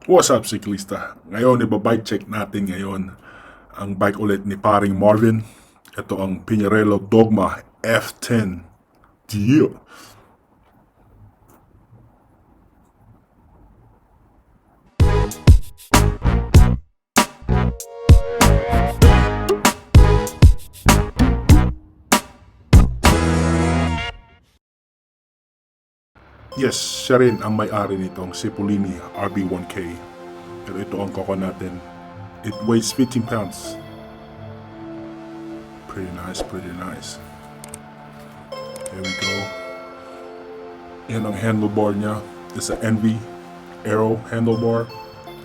What's up, siklista? Ngayon, ibabike check natin ngayon ang bike ulit ni paring Marvin. Ito ang Pinarello Dogma F10. Deal! Yes, siya rin ang may-ari nitong Cipollini RB1K. Pero ito ang koko natin. It weighs 15 pounds. Pretty nice, pretty nice. Here we go. Yan ang handlebar niya. It's a NV Aero handlebar.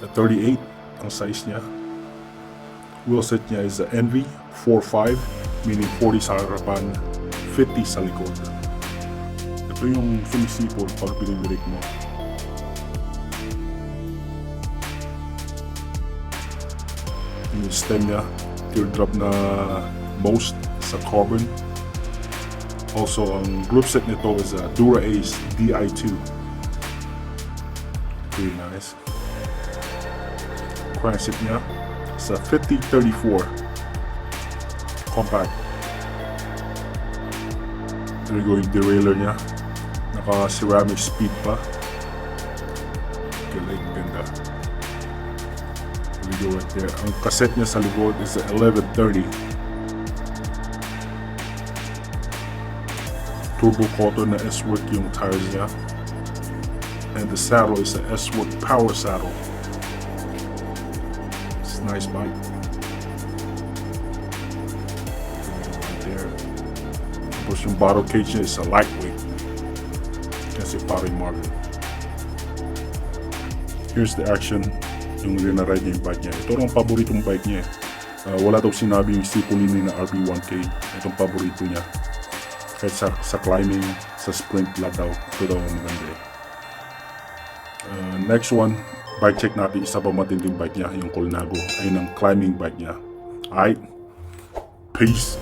A 38 ang size niya. Wheelset niya is a NV 45, meaning 40 sa harapan, 50 sa likod. Ito yung sumisipol pag pinibrake mo. Yung stem niya, teardrop na most sa carbon. Also, ang group set nito is a Dura Ace DI2. Pretty nice. Crankset niya sa 5034 compact. There you go yung derailleur niya. Naka-ceramic speed pa. Galing, ganda. There you go right there. Ang cassette niya sa likod is a 1130. Turbo cotton na S-Work yung tires niya. And the saddle is a S-Work power saddle. It's a nice bike. Right there. Tapos yung bottle cage niya is a lightweight. Kasi paring Marvin. Here's the action yung rinaride niya yung bike niya. Ito ang paboritong bike niya. Wala daw sinabi yung Cipollini na RB1K. Itong paborito niya. Kahit sa climbing, sa sprint lahat daw. Ito daw ang maganda. Next one, bike check natin. Isa pa matinding bike niya, yung Colnago. Ayun ang climbing bike niya. Alright, peace.